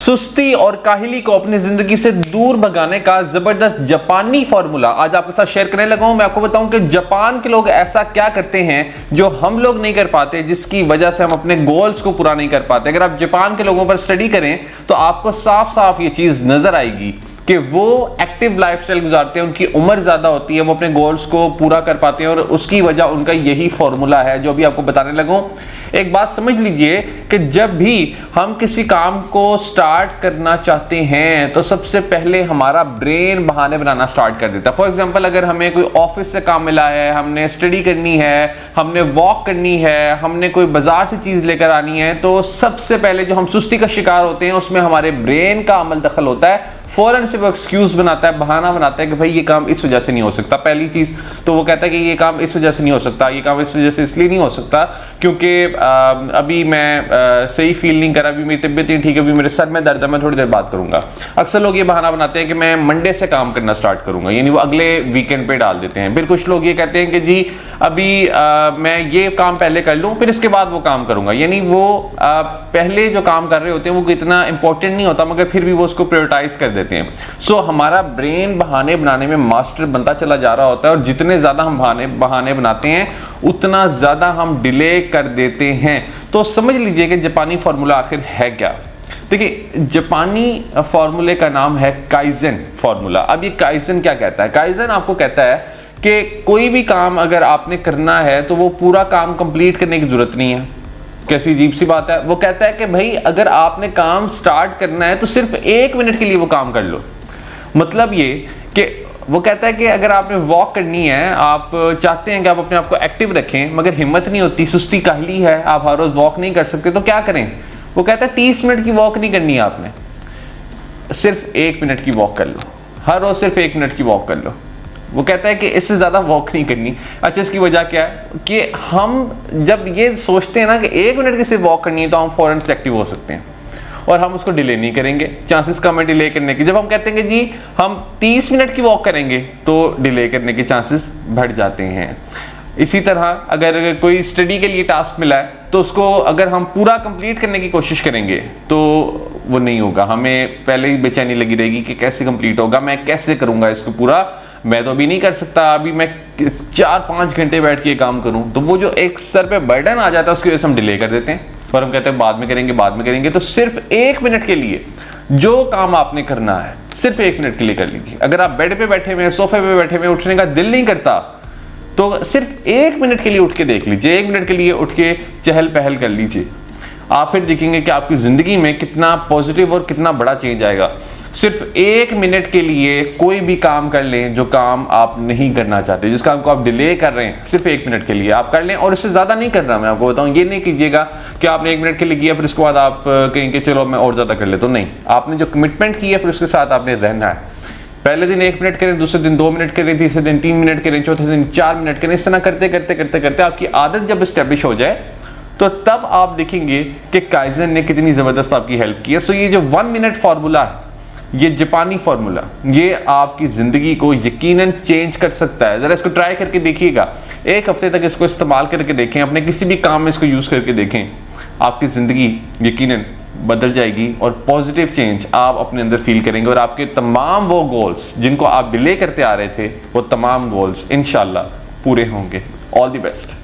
सुस्ती और काहिली को अपनी जिंदगी से दूर भगाने का जबरदस्त जापानी फॉर्मूला आज आपके साथ शेयर करने लगा हूं। मैं आपको बताऊं कि जापान के लोग ऐसा क्या करते हैं जो हम लोग नहीं कर पाते, जिसकी वजह से हम अपने गोल्स को पूरा नहीं कर पाते। अगर आप जापान के लोगों पर स्टडी करें तो आपको साफ साफ ये चीज नजर आएगी कि वो एक्टिव लाइफस्टाइल गुजारते हैं, उनकी उम्र ज्यादा होती है, वो अपने गोल्स को पूरा कर पाते हैं और उसकी वजह उनका यही फॉर्मूला है जो भी आपको बताने लगूं। एक बात समझ लीजिए कि जब भी हम किसी काम को स्टार्ट करना चाहते हैं तो सबसे पहले हमारा ब्रेन बहाने बनाना स्टार्ट कर देता है। फॉर एग्जांपल, अगर हमें कोई ऑफिस से काम मिला है, हमने स्टडी करनी है, हमने वॉक करनी है, हमने कोई बाजार से चीज लेकर आनी है, तो सबसे पहले जो हम सुस्ती का शिकार होते हैं उसमें हमारे ब्रेन का अमल दखल होता है। फौरन से वो एक्सक्यूज बनाता है, बहाना बनाता है कि भाई ये काम इस वजह से नहीं हो सकता। पहली चीज तो वो कहता है कि ये काम इस वजह से नहीं हो सकता, ये काम इस वजह से इसलिए नहीं हो सकता क्योंकि अभी मैं सही फील नहीं कर रहा, अभी मेरी तबीयत नहीं ठीक है, अभी मेरे सर में दर्द है, मैं थोड़ी देर बात करूंगा। अक्सर लोग ये बहाना बनाते हैं कि मैं मंडे से काम करना स्टार्ट करूंगा, यानी वो अगले वीकेंड पे डाल देते हैं। फिर कुछ लोग ये कहते हैं कि जी अभी मैं ये काम पहले कर लूं फिर इसके बाद वो काम करूंगा, यानी वो पहले जो काम कर रहे होते हैं वो इतना इंपॉर्टेंट नहीं होता मगर फिर भी वो उसको प्रायोरिटाइज कर देते हैं। सो हमारा ब्रेन बहाने बनाने में मास्टर बनता चला जा रहा होता है और जितने ज्यादा हम बहाने बनाते हैं उतना ज्यादा हम डिले कर देते हैं। तो समझ लीजिए कि जापानी फॉर्मूला आखिर है क्या। देखिए, जापानी फॉर्मूले का नाम है काइजन फॉर्मूला। अब ये काइजन क्या कहता है? काइजन आपको कहता है कि कोई भी काम अगर आपने करना है तो वो पूरा काम कंप्लीट करने की जरूरत नहीं है। कैसी अजीब सी बात है। वो कहता है कि भाई अगर आपने काम स्टार्ट करना है तो सिर्फ 1 मिनट के लिए वो काम कर लो। मतलब ये कि वो कहता है कि अगर आपने वॉक करनी है, आप चाहते हैं कि आप अपने आप को एक्टिव रखें मगर हिम्मत नहीं होती, सुस्ती काहली है, आप हर रोज वॉक नहीं कर सकते, तो क्या करें? वो कहता है 30 मिनट की वॉक नहीं करनी है आपने, सिर्फ 1 मिनट की वॉक कर लो, हर रोज सिर्फ 1 मिनट की वॉक कर लो। वो कहता है कि इससे ज्यादा वॉक नहीं करनी। अच्छा, इसकी वजह क्या है कि हम जब ये सोचते हैं ना कि 1 मिनट की सिर्फ वॉक करनी है तो हम फौरन से एक्टिव हो सकते हैं और हम उसको डिले नहीं करेंगे। चांसेस कम है डिले करने की। जब हम कहते हैं कि जी हम 30 मिनट की वॉक करेंगे तो डिले करने के चांसेस बढ़ जाते हैं। इसी तरह अगर कोई स्टडी के लिए टास्क मिला है तो उसको अगर हम पूरा कंप्लीट करने की कोशिश करेंगे तो वो नहीं होगा। हमें पहले ही बेचैनी लगी रहेगी कि कैसे कंप्लीट होगा, मैं कैसे करूंगा इसको पूरा, मैं तो अभी नहीं कर सकता, अभी मैं 4-5 घंटे बैठ के काम करूं। तो वो जो एक सर पे बर्डन आ जाता है उसकी वजह से हम डिले कर देते हैं और हम कहते हैं बाद में करेंगे बाद में करेंगे। तो सिर्फ 1 मिनट के लिए जो काम आपने करना है सिर्फ 1 मिनट के लिए कर लीजिए। अगर आप बेड पे बैठे हुए, सोफे पे बैठे हुए, उठने का दिल नहीं करता तो सिर्फ 1 मिनट के लिए उठ के देख लीजिए, 1 मिनट के लिए उठ के चहल पहल कर लीजिए। आप फिर देखेंगे कि आपकी जिंदगी में कितना पॉजिटिव और कितना बड़ा चेंज आएगा। सिर्फ 1 मिनट के लिए कोई भी काम कर लें जो काम आप नहीं करना चाहते, जिस काम को आप डिले कर रहे हैं, सिर्फ 1 मिनट के लिए आप कर लें। और इससे ज्यादा नहीं करना, मैं आपको बताऊं, ये नहीं कीजिएगा कि आपने 1 मिनट के लिए किया फिर उसके बाद आप कहेंगे चलो मैं और ज्यादा कर लेता हूं। नहीं, आपने जो कमिटमेंट की है फिर उसके साथ आपने रहना है। पहले दिन 1 मिनट करें, दूसरे दिन 2 मिनट करें, तीसरे दिन 3 मिनट करें, चौथे दिन 4 मिनट करें। इस तरह करते करते करते करते आपकी आदत जब एस्टेब्लिश हो जाए तो तब आप देखेंगे कि काइजन ने कितनी जबरदस्त आपकी हेल्प की है। सो ये जो 1 मिनट फॉर्मूला है, ये जापानी फॉर्मूला, ये आपकी जिंदगी को यकीनन चेंज कर सकता है। जरा इसको ट्राई करके देखिएगा, 1 हफ्ते तक इसको इस्तेमाल करके देखें, अपने किसी भी काम में इसको यूज करके देखें, आपकी जिंदगी यकीनन बदल जाएगी और पॉजिटिव चेंज आप अपने अंदर फील करेंगे और आपके तमाम वो गोल्स जिनको आप डिले करते आ रहे थे वो तमाम गोल्स इंशाल्लाह पूरे होंगे। All the best.